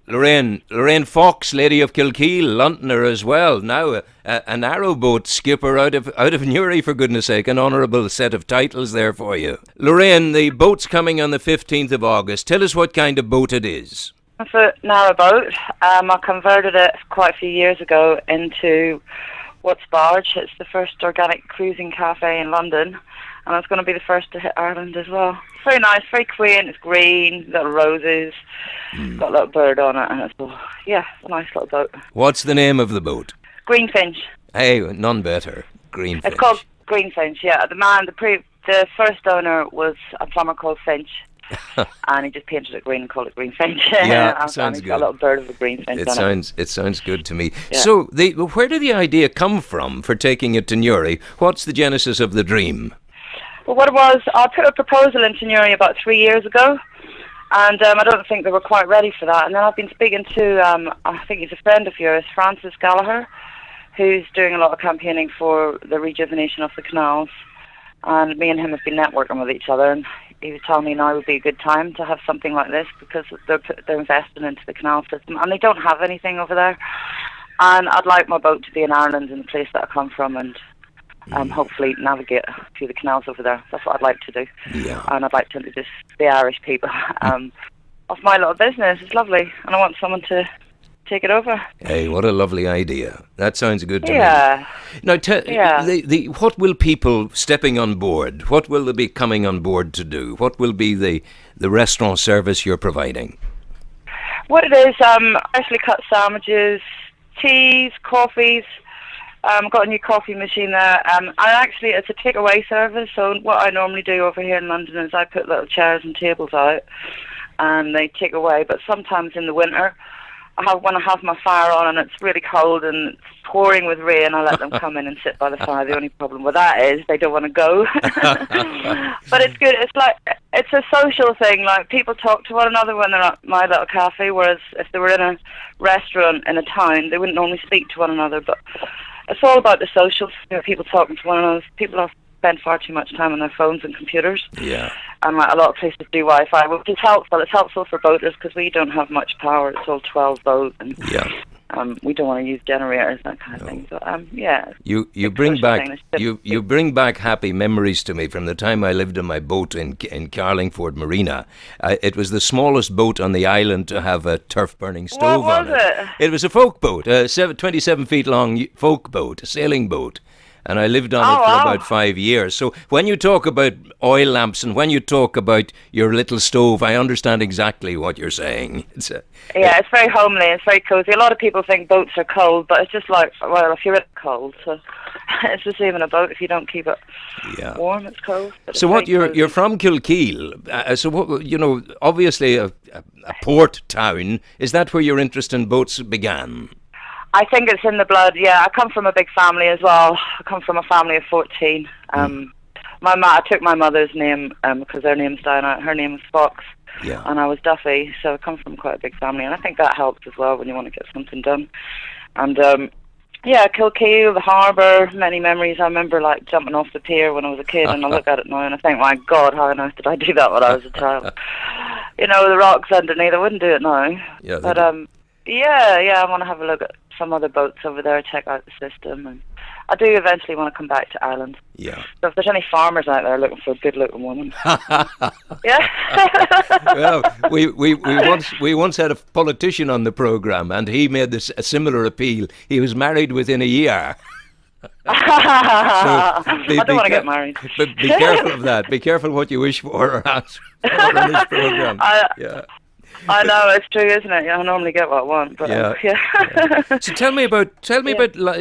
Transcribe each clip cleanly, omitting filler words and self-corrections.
Lorraine Fox, Lady of Kilkeel, Londoner as well. Now a narrowboat skipper out of Newry, for goodness sake. An honourable set of titles there for you. Lorraine, the boat's coming on the 15th of August. Tell us what kind of boat it is. It's a narrowboat. I converted it quite a few years ago into what's barge. It's the first organic cruising cafe in London, and it's going to be the first to hit Ireland as well. It's very nice, very quaint. It's green, little roses, got a little bird on it, and it's a nice little boat. What's the name of the boat? Greenfinch. Hey, none better. Greenfinch. It's called Greenfinch. Yeah, the first owner was a plumber called Finch. And he just painted it green and called it Greenfinch. Yeah, sounds good. Got a little bird of a greenfinch on it. It sounds good to me. Yeah. So, where did the idea come from for taking it to Newry? What's the genesis of the dream? Well, what it was, I put a proposal into Newry about 3 years ago, and I don't think they were quite ready for that. And then I've been speaking to, I think he's a friend of yours, Francis Gallagher, who's doing a lot of campaigning for the rejuvenation of the canals. And me and him have been networking with each other, and he was telling me now would be a good time to have something like this because they're investing into the canal system, and they don't have anything over there. And I'd like my boat to be in Ireland, in the place that I come from, and hopefully navigate through the canals over there. That's what I'd like to do. Yeah. And I'd like to introduce the Irish people of my little business. It's lovely, and I want someone to take it over. Hey, what a lovely idea. That sounds good to me. Yeah. Now, what will people stepping on board, what will they be coming on board to do? What will be the restaurant service you're providing? What it is, freshly cut sandwiches, teas, coffees. I've got a new coffee machine there. And actually, it's a takeaway service. So what I normally do over here in London is I put little chairs and tables out, and they take away. But sometimes in the winter, when I have my fire on and it's really cold and it's pouring with rain, I let them come in and sit by the fire. The only problem with that is they don't want to go. But it's good. It's a social thing. Like, people talk to one another when they're at my little cafe, whereas if they were in a restaurant in a town, they wouldn't normally speak to one another. But it's all about the social, people talking to one another. People spend far too much time on their phones and computers. Yeah. And a lot of places do Wi-Fi, which is helpful. It's helpful for boaters because we don't have much power. It's all 12 volt, and we don't want to use generators, that kind of thing. But you bring back happy memories to me from the time I lived on my boat in Carlingford Marina. It was the smallest boat on the island to have a turf burning stove on it. What was it? It was a folk boat, a 27 feet long folk boat, a sailing boat. And I lived on it for about 5 years. So when you talk about oil lamps and when you talk about your little stove, I understand exactly what you're saying. It's very homely. It's very cozy. A lot of people think boats are cold, but it's just like, well, if you're in cold, so it's the same in a boat. If you don't keep it warm, it's cold. So you're from Kilkeel. So what, obviously a port town. Is that where your interest in boats began? I think it's in the blood, yeah. I come from a big family as well. I come from a family of 14. I took my mother's name because her name's Diana. Her name was Fox, and I was Duffy, so I come from quite a big family, and I think that helps as well when you want to get something done. And Kilkeel, the harbour, many memories. I remember jumping off the pier when I was a kid, and I look at it now and I think, my God, how on earth did I do that when I was a child? The rocks underneath, I wouldn't do it now. Yeah, but I want to have a look at some other boats over there, check out the system, and I do eventually want to come back to Ireland. Yeah. So if there's any farmers out there looking for a good-looking woman, Well, we once had a politician on the programme, and he made a similar appeal. He was married within a year. I don't want to get married. But be careful of that. Be careful what you wish for or ask for on this programme. I know, it's true, isn't it? I normally get what I want, but So tell me about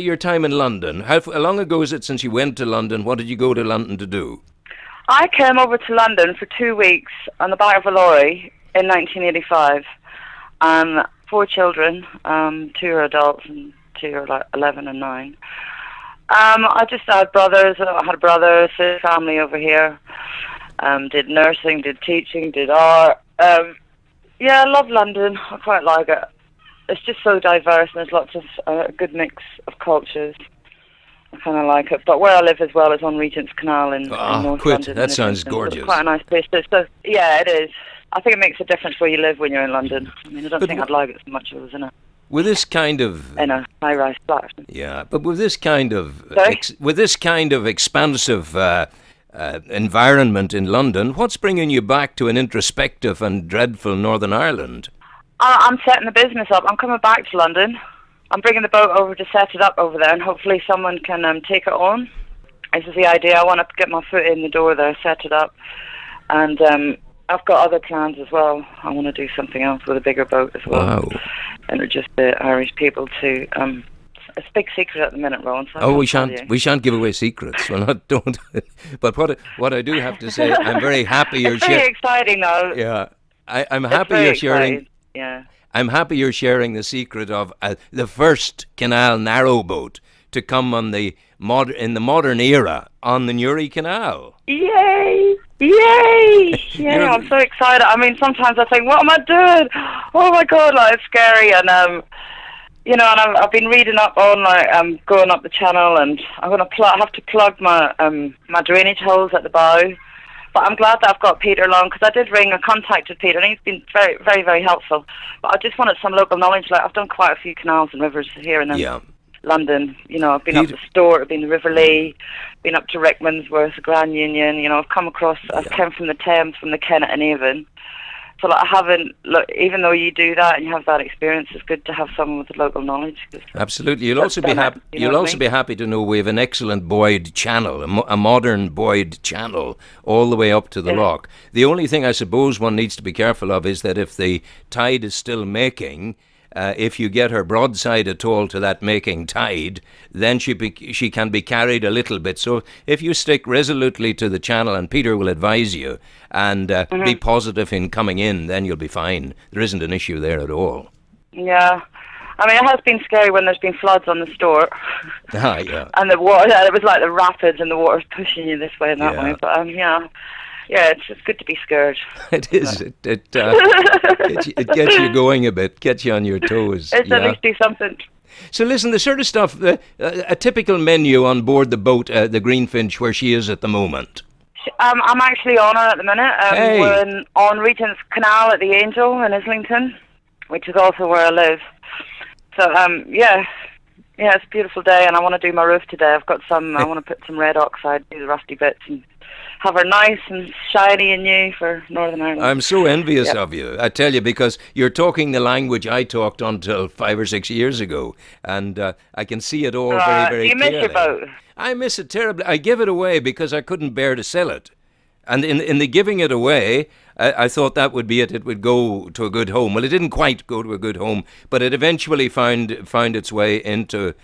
your time in London. How long ago is it since you went to London? What did you go to London to do? I came over to London for 2 weeks on the back of a lorry in 1985. 4 children, 2 are adults and 2 are 11 and 9. I just had brothers. I had a brother, a family over here. Did nursing, did teaching, did art. I love London. I quite like it. It's just so diverse, and there's lots of a good mix of cultures. I kind of like it. But where I live as well is on Regent's Canal in North London. That sounds gorgeous. It's quite a nice place. It is. I think it makes a difference where you live when you're in London. I mean, I don't But think I'd like it so much if I was with this kind of in a high-rise flat. yeah, but with this kind of Sorry? expansive environment in London, what's bringing you back to an introspective and dreadful Northern Ireland? I'm setting the business up. I'm coming back to London. I'm bringing the boat over to set it up over there, and hopefully someone can take it on. This is the idea. I want to get my foot in the door there, set it up, and I've got other plans as well. I want to do something else with a bigger boat as well. Wow. Introduce the Irish people to. It's a big secret at the minute, Rowan. So Oh, we shan't give away secrets. Well, not don't. But what I do have to say, I'm very happy you're It's very exciting, though. Yeah, I'm It's happy very you're sharing. exciting. Yeah. I'm happy you're sharing the secret of the first canal narrowboat to come on in the modern era on the Newry Canal. Yay! Yay! Yeah, I'm so excited. I mean, sometimes I think, what am I doing? Oh my God, like, it's scary. And, you know, and I've been reading up on, like, going up the channel, and I'm going to have to plug my drainage holes at the bow. But I'm glad that I've got Peter along, because I did ring and contacted Peter, and he's been very, very, very helpful. But I just wanted some local knowledge. Like, I've done quite a few canals and rivers here in London. You know, I've been up the Stort, I've been to River Lee, been up to Rickmansworth, Grand Union. You know, I've come from the Thames, from the Kennet and Avon. So, like, even though you do that and you have that experience, it's good to have someone with the local knowledge. Absolutely. You'll also be happy. You'll also be happy to know we have an excellent buoyed channel, a modern buoyed channel, all the way up to the lock. The only thing I suppose one needs to be careful of is that if the tide is still making, if you get her broadside at all to that making tide, then she can be carried a little bit. So if you stick resolutely to the channel, and Peter will advise you, and be positive in coming in, then you'll be fine. There isn't an issue there at all. Yeah. I mean, it has been scary when there's been floods on the Stort. Yeah. And the water, it was like the rapids, and the water's pushing you this way and that way. But, yeah, it's good to be scared. It is. It gets you going a bit, gets you on your toes. It's at least do something. So listen, the sort of stuff, a typical menu on board the boat, the Greenfinch, where she is at the moment. I'm actually on her at the minute. We're on Regent's Canal at the Angel in Islington, which is also where I live. So, yeah, it's a beautiful day, and I want to do my roof today. I've got I want to put some red oxide, do the rusty bits, and have her nice and shiny and new for Northern Ireland. I'm so envious of you, I tell you, because you're talking the language I talked until 5 or 6 years ago, and I can see it all very, very clearly. You miss your boat? I miss it terribly. I give it away because I couldn't bear to sell it. And in the giving it away, I thought that would be it. It would go to a good home. Well, it didn't quite go to a good home, but it eventually found its way into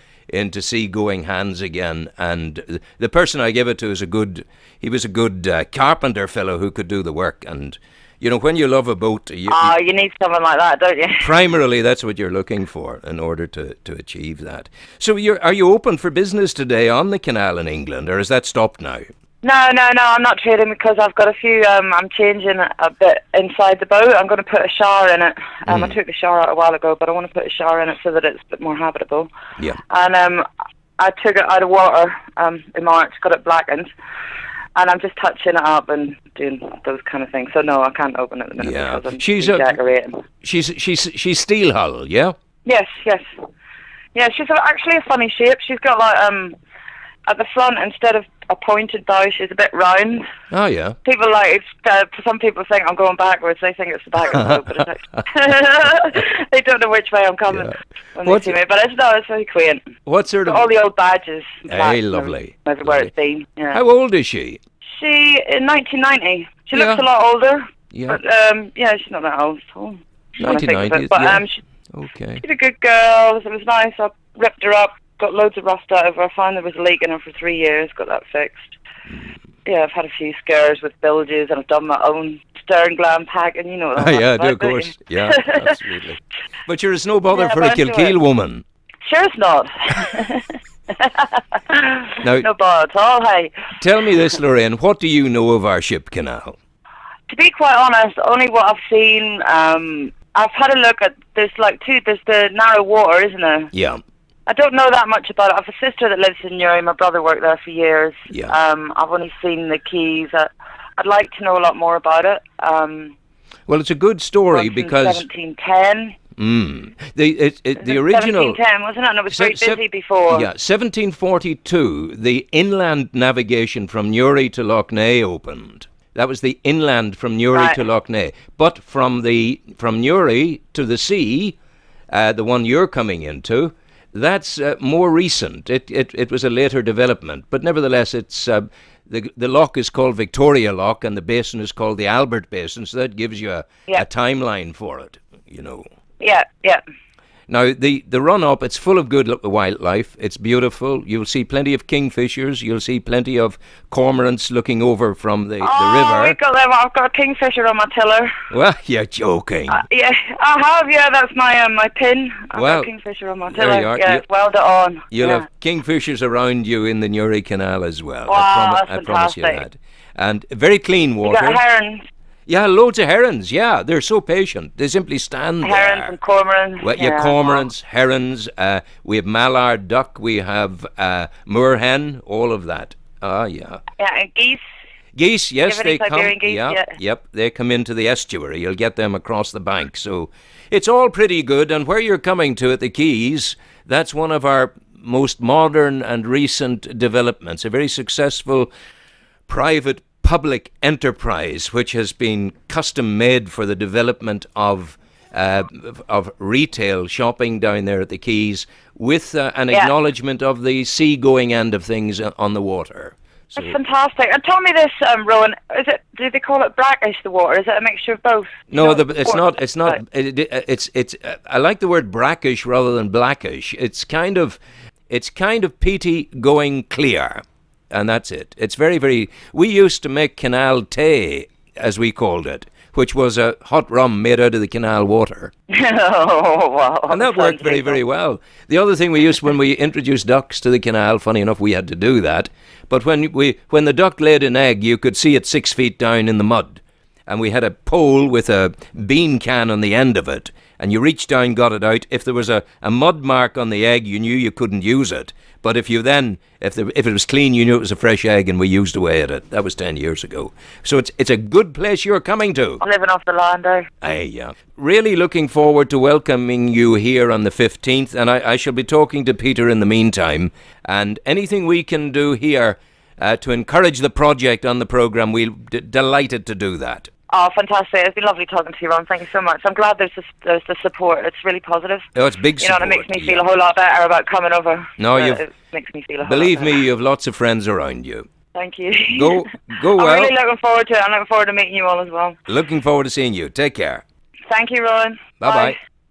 seagoing hands again. And the person I gave it to was a good carpenter fellow who could do the work. And you know, when you love a boat, you need someone like that, don't you? Primarily, that's what you're looking for in order to achieve that. So, are you open for business today on the canal in England, or has that stopped now? No, I'm not trading because I've got a few, I'm changing a bit inside the boat. I'm going to put a shower in it. I took the shower out a while ago, but I want to put a shower in it so that it's a bit more habitable. Yeah. And I took it out of water in March, got it blackened, and I'm just touching it up and doing those kind of things. So no, I can't open it at the minute because I'm decorating. She's steel hull, yeah? Yes. Yeah, she's actually a funny shape. She's got like, at the front, instead of a pointed bow, she's a bit round. Oh, yeah. People some people think I'm going backwards. They think it's the back of the boat, but it's actually they don't know which way I'm coming when they see me. But it's very quaint. What sort of... all the old badges. Hey, lovely. Everywhere it's been. Yeah. How old is she? She, in 1990. She looks a lot older. Yeah. But, she's not that old at all. 1990s, but, okay. She's a good girl. It was nice. I ripped her up. Got loads of rust out of her. I found there was a leak in her for 3 years. Got that fixed. Yeah, I've had a few scares with bilges, and I've done my own stern gland pack, and you know what yeah, I do, of course. Yeah, absolutely. But you're no bother for a Kilkeel woman. Sure it's not. Now, no bother at all, hey. Tell me this, Lorraine, what do you know of our ship canal? To be quite honest, only what I've seen. I've had a look at, there's the narrow water, isn't there? Yeah. I don't know that much about it. I have a sister that lives in Newry. My brother worked there for years. Yeah. I've only seen the quays. I'd like to know a lot more about it. Well, it's a good story because 1710. the original 1710, wasn't it? And it was very busy before. Yeah, 1742. The inland navigation from Newry to Lough Neagh opened. That was the inland from Newry to Lough Neagh. But from Newry to the sea, the one you're coming into, that's more recent. It was a later development, but nevertheless, it's the loch is called Victoria Loch, and the basin is called the Albert Basin. So that gives you a timeline for it, you know. Yeah. Now, the run up, it's full of good wildlife. It's beautiful. You'll see plenty of kingfishers. You'll see plenty of cormorants looking over from the river. I've got a kingfisher on my tiller. Well, you're joking. Yeah, I have. Yeah, that's my pin. I've got a kingfisher on my tiller. There you are. Yeah, well done. You'll have kingfishers around you in the Newry Canal as well. Wow, I promise you that. And very clean water. You got herons. Yeah, loads of herons. Yeah, they're so patient. They simply stand there. Herons and cormorants. Well, cormorants, herons. We have mallard duck. We have moorhen. All of that. Yeah. Yeah, and geese. Geese, yes, they come. Geese, Yep, they come into the estuary. You'll get them across the bank. So it's all pretty good. And where you're coming to at the Quays, that's one of our most modern and recent developments. A very successful private public enterprise which has been custom made for the development of retail shopping down there at the Quays, with an acknowledgement of the seagoing end of things on the water. So, that's fantastic. And tell me this, Rowan, do they call it brackish, the water? Is it a mixture of both? No, it's not. It's I like the word brackish rather than blackish. It's kind of peaty going clear. And that's it. It's very, very... We used to make canal tea, as we called it, which was a hot rum made out of the canal water. Oh, wow. And that worked very, very well. The other thing we used when we introduced ducks to the canal, funny enough, we had to do that. But when the duck laid an egg, you could see it 6 feet down in the mud. And we had a pole with a bean can on the end of it. And you reached down, got it out. If there was a mud mark on the egg, you knew you couldn't use it. But if it was clean, you knew it was a fresh egg, and we used away at it. That was 10 years ago. So it's a good place you're coming to. I'm living off the land there. Yeah. Really looking forward to welcoming you here on the 15th, and I shall be talking to Peter in the meantime. And anything we can do here to encourage the project on the programme, we'll be delighted to do that. Oh, fantastic. It's been lovely talking to you, Ron. Thank you so much. I'm glad there's the support. It's really positive. Oh, it's big support. You know, it makes me feel a whole lot better about coming over. No, it makes me feel a whole believe lot me, better. you have lots of friends around you. Thank you. Go well. I'm really looking forward to it. I'm looking forward to meeting you all as well. Looking forward to seeing you. Take care. Thank you, Rowan. Bye-bye.